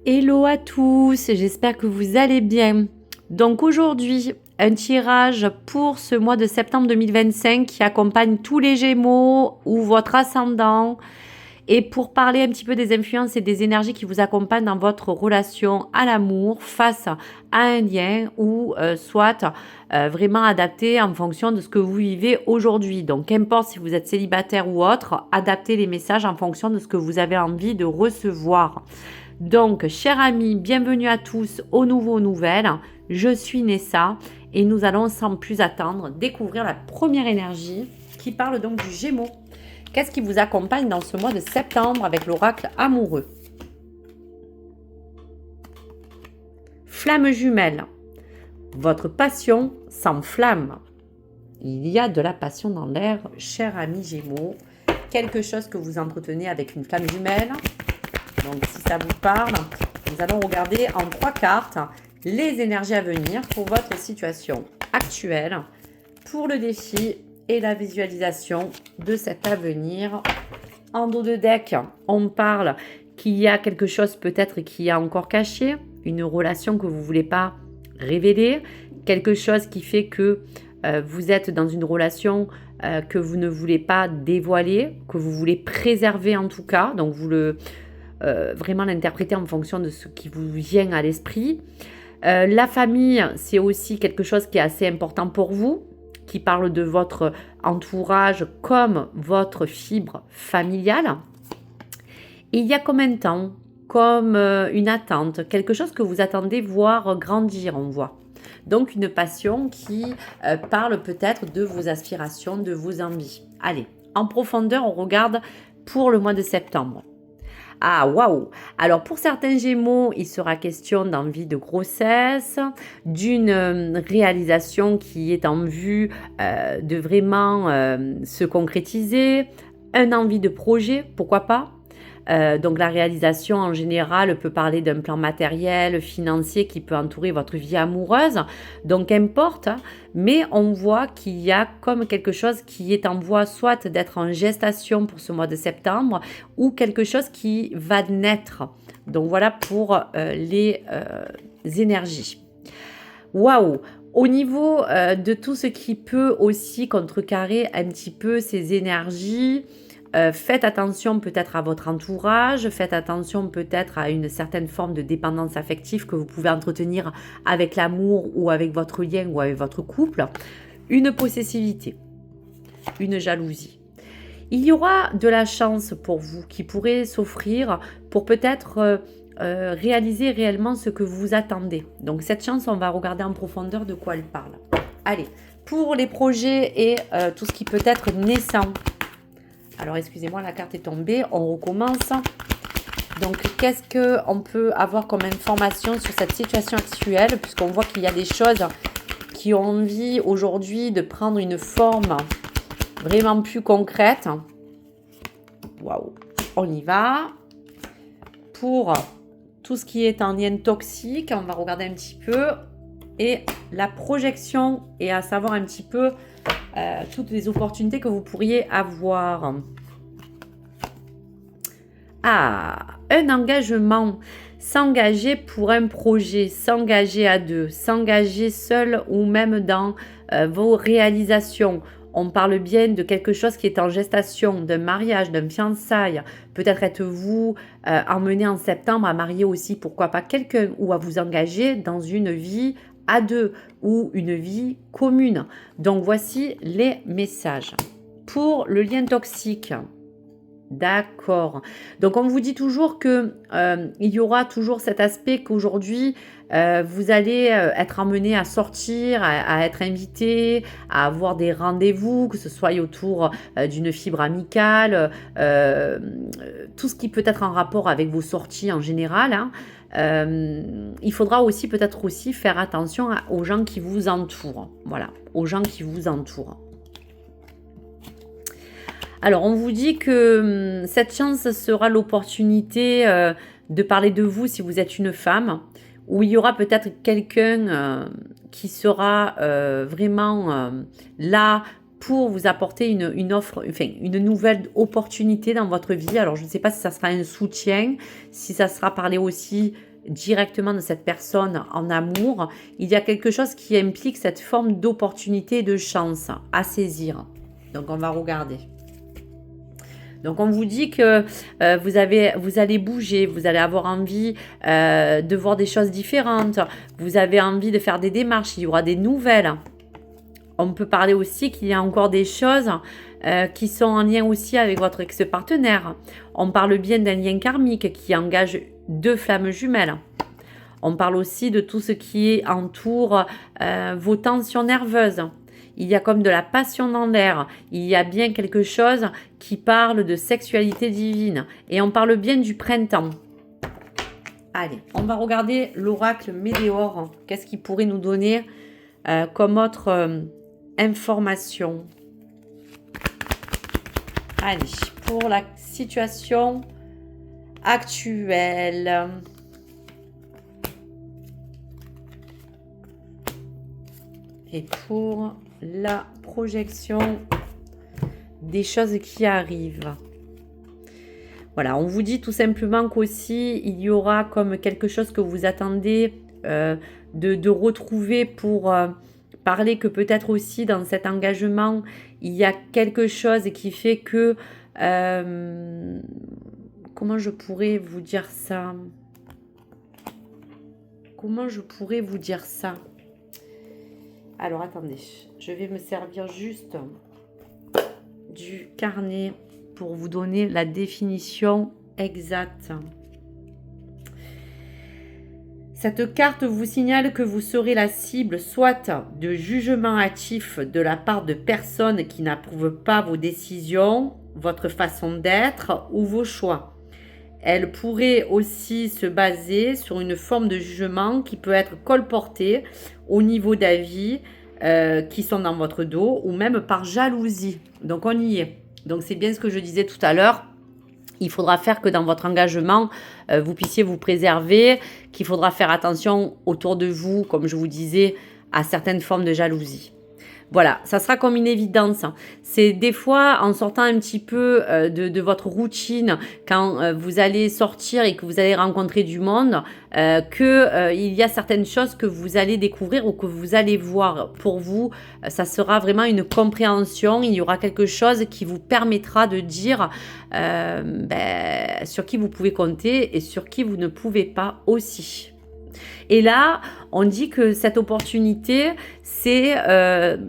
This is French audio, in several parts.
Hello à tous, j'espère que vous allez bien. Donc aujourd'hui, un tirage pour ce mois de septembre 2025 qui accompagne tous les Gémeaux ou votre ascendant et pour parler un petit peu des influences et des énergies qui vous accompagnent dans votre relation à l'amour face à un lien ou soit vraiment adapté en fonction de ce que vous vivez aujourd'hui. Donc qu'importe si vous êtes célibataire ou autre, adaptez les messages en fonction de ce que vous avez envie de recevoir. Donc, chers amis, bienvenue à tous aux nouveaux nouvelles. Je suis Nessa et nous allons sans plus attendre découvrir la première énergie qui parle donc du Gémeaux. Qu'est-ce qui vous accompagne dans ce mois de septembre avec l'oracle amoureux? Flamme jumelle. Votre passion s'enflamme. Il y a de la passion dans l'air, chers amis Gémeaux. Quelque chose que vous entretenez avec une flamme jumelle. Donc, si ça vous parle, nous allons regarder en 3 cartes les énergies à venir pour votre situation actuelle, pour le défi et la visualisation de cet avenir. En dos de deck, on parle qu'il y a quelque chose peut-être qui est encore caché, une relation que vous ne voulez pas révéler, quelque chose qui fait que vous êtes dans une relation que vous ne voulez pas dévoiler, que vous voulez préserver en tout cas, donc vous le... vraiment l'interpréter en fonction de ce qui vous vient à l'esprit. La famille, c'est aussi quelque chose qui est assez important pour vous, qui parle de votre entourage comme votre fibre familiale. Et il y a comme un temps, comme une attente, quelque chose que vous attendez voir grandir, on voit. Donc une passion qui parle peut-être de vos aspirations, de vos envies. Allez, en profondeur, on regarde pour le mois de septembre. Ah, waouh! Alors, pour certains Gémeaux, il sera question d'envie de grossesse, d'une réalisation qui est en vue de vraiment se concrétiser, un envie de projet, pourquoi pas? Donc, la réalisation, en général, peut parler d'un plan matériel, financier qui peut entourer votre vie amoureuse. Donc, qu'importe, mais on voit qu'il y a comme quelque chose qui est en voie soit d'être en gestation pour ce mois de septembre ou quelque chose qui va naître. Donc, voilà pour les énergies. Waouh! Au niveau de tout ce qui peut aussi contrecarrer un petit peu ces énergies, faites attention peut-être à votre entourage, faites attention peut-être à une certaine forme de dépendance affective que vous pouvez entretenir avec l'amour ou avec votre lien ou avec votre couple. Une possessivité, une jalousie. Il y aura de la chance pour vous qui pourrait s'offrir pour peut-être réaliser réellement ce que vous attendez. Donc cette chance, on va regarder en profondeur de quoi elle parle. Allez, pour les projets et tout ce qui peut être naissant. Alors, excusez-moi, la carte est tombée. On recommence. Donc, qu'est-ce qu'on peut avoir comme information sur cette situation actuelle? Puisqu'on voit qu'il y a des choses qui ont envie aujourd'hui de prendre une forme vraiment plus concrète. Waouh! On y va. Pour tout ce qui est en lien toxique, on va regarder un petit peu. Et la projection, et à savoir un petit peu toutes les opportunités que vous pourriez avoir. Ah, un engagement. S'engager pour un projet, s'engager à deux, s'engager seul ou même dans vos réalisations. On parle bien de quelque chose qui est en gestation, d'un mariage, d'un fiançailles. Peut-être êtes-vous emmené en septembre à marier aussi, pourquoi pas quelqu'un, ou à vous engager dans une vie à deux ou une vie commune. Donc, voici les messages. Pour le lien toxique, d'accord. Donc, on vous dit toujours que il y aura toujours cet aspect qu'aujourd'hui, vous allez être amené à sortir, à être invité, à avoir des rendez-vous, que ce soit autour d'une fibre amicale, tout ce qui peut être en rapport avec vos sorties en général, hein. Il faudra aussi peut-être aussi faire attention aux gens qui vous entourent. Voilà, aux gens qui vous entourent. Alors, on vous dit que cette chance sera l'opportunité de parler de vous si vous êtes une femme, où il y aura peut-être quelqu'un qui sera vraiment là pour vous apporter une offre, enfin une nouvelle opportunité dans votre vie. Alors, je ne sais pas si ça sera un soutien, si ça sera parler aussi directement de cette personne en amour, il y a quelque chose qui implique cette forme d'opportunité et de chance à saisir. Donc, on va regarder. Donc, on vous dit que vous allez bouger, vous allez avoir envie de voir des choses différentes, vous avez envie de faire des démarches, il y aura des nouvelles. On peut parler aussi qu'il y a encore des choses qui sont en lien aussi avec votre ex-partenaire. On parle bien d'un lien karmique qui engage 2 flammes jumelles. On parle aussi de tout ce qui entoure vos tensions nerveuses. Il y a comme de la passion dans l'air. Il y a bien quelque chose qui parle de sexualité divine. Et on parle bien du printemps. Allez, on va regarder l'oracle Météore. Qu'est-ce qu'il pourrait nous donner comme autre information? Allez, pour la situation actuelle. Et pour la projection des choses qui arrivent. Voilà, on vous dit tout simplement qu'aussi, il y aura comme quelque chose que vous attendez de retrouver pour parler, que peut-être aussi dans cet engagement, il y a quelque chose qui fait que... comment je pourrais vous dire ça? Comment je pourrais vous dire ça? Alors, attendez, je vais me servir juste du carnet pour vous donner la définition exacte. Cette carte vous signale que vous serez la cible soit de jugements hâtifs de la part de personnes qui n'approuvent pas vos décisions, votre façon d'être ou vos choix. Elle pourrait aussi se baser sur une forme de jugement qui peut être colportée au niveau d'avis qui sont dans votre dos ou même par jalousie. Donc, on y est. Donc, c'est bien ce que je disais tout à l'heure. Il faudra faire que dans votre engagement, vous puissiez vous préserver, qu'il faudra faire attention autour de vous, comme je vous disais, à certaines formes de jalousie. Voilà, ça sera comme une évidence. C'est des fois en sortant un petit peu de votre routine, quand vous allez sortir et que vous allez rencontrer du monde, il y a certaines choses que vous allez découvrir ou que vous allez voir. Pour vous, ça sera vraiment une compréhension. Il y aura quelque chose qui vous permettra de dire sur qui vous pouvez compter et sur qui vous ne pouvez pas aussi. Et là, on dit que cette opportunité, c'est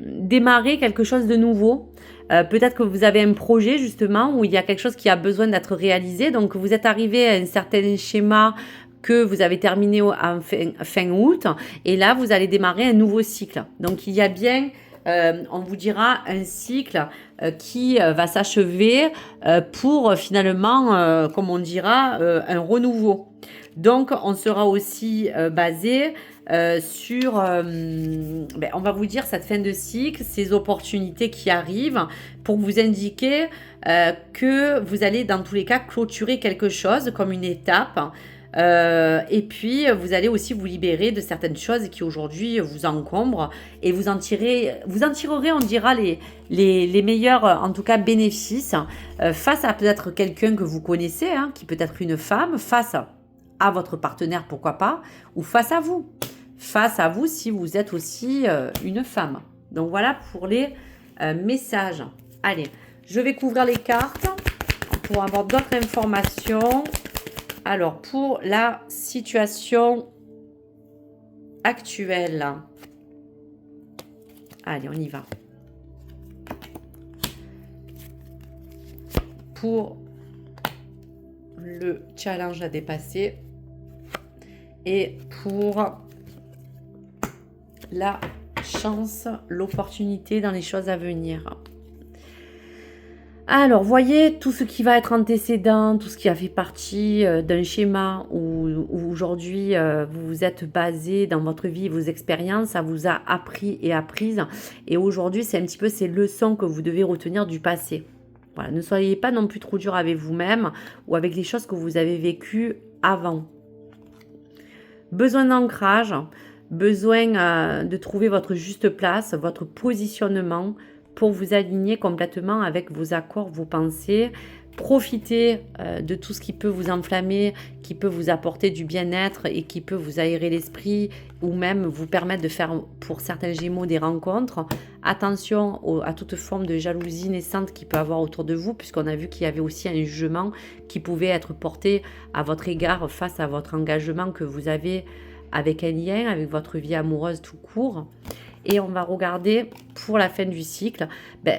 démarrer quelque chose de nouveau. Peut-être que vous avez un projet justement où il y a quelque chose qui a besoin d'être réalisé. Donc, vous êtes arrivé à un certain schéma que vous avez terminé en fin août. Et là, vous allez démarrer un nouveau cycle. Donc, il y a bien... on vous dira un cycle qui va s'achever pour finalement, comme on dira, un renouveau. Donc, on sera aussi basé sur, on va vous dire cette fin de cycle, ces opportunités qui arrivent pour vous indiquer que vous allez dans tous les cas clôturer quelque chose comme une étape. Et puis, vous allez aussi vous libérer de certaines choses qui aujourd'hui vous encombrent et vous en tirerez, on dira, les meilleurs, en tout cas, bénéfices face à peut-être quelqu'un que vous connaissez, qui peut être une femme, face à votre partenaire, pourquoi pas, ou face à vous si vous êtes aussi une femme. Donc, voilà pour les messages. Allez, je vais couvrir les cartes pour avoir d'autres informations. Alors, pour la situation actuelle, allez, on y va. Pour le challenge à dépasser et pour la chance, l'opportunité dans les choses à venir. Alors, voyez tout ce qui va être antécédent, tout ce qui a fait partie d'un schéma où aujourd'hui vous vous êtes basé dans votre vie, vos expériences, ça vous a appris et apprises. Et aujourd'hui, c'est un petit peu ces leçons que vous devez retenir du passé. Voilà, ne soyez pas non plus trop dur avec vous-même ou avec les choses que vous avez vécues avant. Besoin d'ancrage, besoin de trouver votre juste place, votre positionnement, pour vous aligner complètement avec vos accords, vos pensées, Profitez de tout ce qui peut vous enflammer, qui peut vous apporter du bien-être et qui peut vous aérer l'esprit ou même vous permettre de faire pour certains Gémeaux des rencontres. Attention à toute forme de jalousie naissante qu'il peut avoir autour de vous, puisqu'on a vu qu'il y avait aussi un jugement qui pouvait être porté à votre égard face à votre engagement que vous avez avec un lien, avec votre vie amoureuse tout court. Et on va regarder pour la fin du cycle.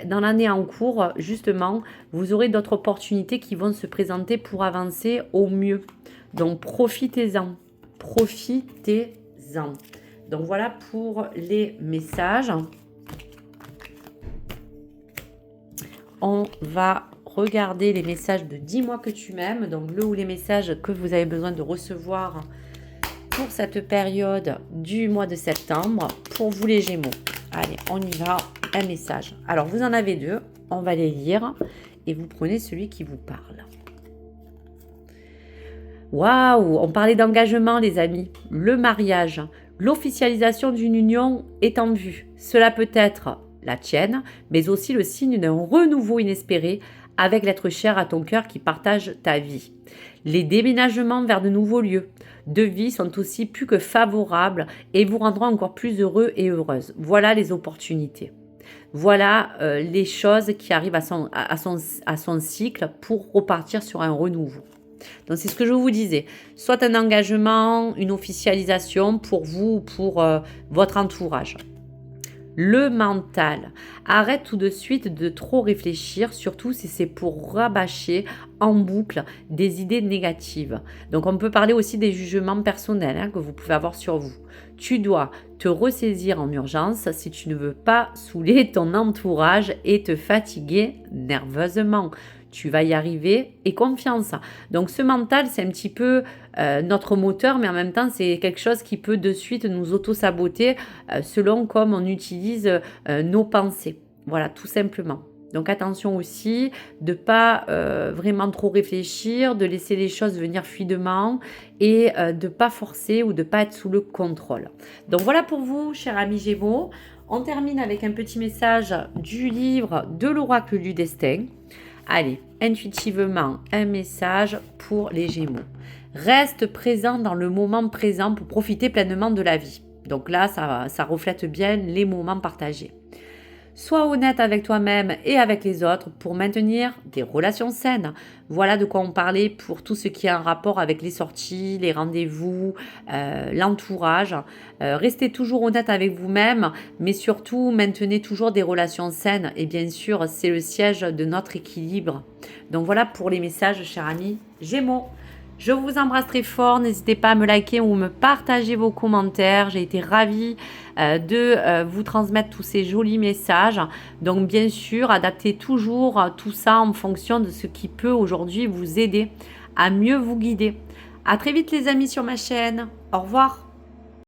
Dans l'année en cours, justement, vous aurez d'autres opportunités qui vont se présenter pour avancer au mieux. Donc, profitez-en. Profitez-en. Donc, voilà pour les messages. On va regarder les messages de Dis-moi que tu m'aimes. Donc, le ou les messages que vous avez besoin de recevoir pour cette période du mois de septembre, pour vous les Gémeaux. Allez, on y va, un message. Alors, vous en avez deux, on va les lire et vous prenez celui qui vous parle. Waouh, on parlait d'engagement les amis. Le mariage, l'officialisation d'une union est en vue. Cela peut être la tienne, mais aussi le signe d'un renouveau inespéré avec l'être cher à ton cœur qui partage ta vie. Les déménagements vers de nouveaux lieux de vie sont aussi plus que favorables et vous rendront encore plus heureux et heureuses. Voilà les opportunités. Voilà les choses qui arrivent à son cycle pour repartir sur un renouveau. Donc c'est ce que je vous disais. Soit un engagement, une officialisation pour vous ou pour votre entourage. Le mental. Arrête tout de suite de trop réfléchir, surtout si c'est pour rabâcher en boucle des idées négatives. Donc on peut parler aussi des jugements personnels que vous pouvez avoir sur vous. Tu dois te ressaisir en urgence si tu ne veux pas saouler ton entourage et te fatiguer nerveusement. Tu vas y arriver et confiance. Donc ce mental, c'est un petit peu notre moteur, mais en même temps, c'est quelque chose qui peut de suite nous auto-saboter selon comme on utilise nos pensées. Voilà, tout simplement. Donc attention aussi de ne pas vraiment trop réfléchir, de laisser les choses venir fluidement et de ne pas forcer ou de ne pas être sous le contrôle. Donc voilà pour vous, chers amis Gémeaux. On termine avec un petit message du livre de l'oracle du destin. Allez, intuitivement, un message pour les Gémeaux. Reste présent dans le moment présent pour profiter pleinement de la vie. Donc là, ça reflète bien les moments partagés. Sois honnête avec toi-même et avec les autres pour maintenir des relations saines. Voilà de quoi on parlait pour tout ce qui est en rapport avec les sorties, les rendez-vous, l'entourage. Restez toujours honnête avec vous-même, mais surtout maintenez toujours des relations saines. Et bien sûr, c'est le siège de notre équilibre. Donc voilà pour les messages, chers amis Gémeaux. Je vous embrasse très fort. N'hésitez pas à me liker ou me partager vos commentaires. J'ai été ravie de vous transmettre tous ces jolis messages. Donc bien sûr, adaptez toujours tout ça en fonction de ce qui peut aujourd'hui vous aider à mieux vous guider. À très vite les amis sur ma chaîne. Au revoir.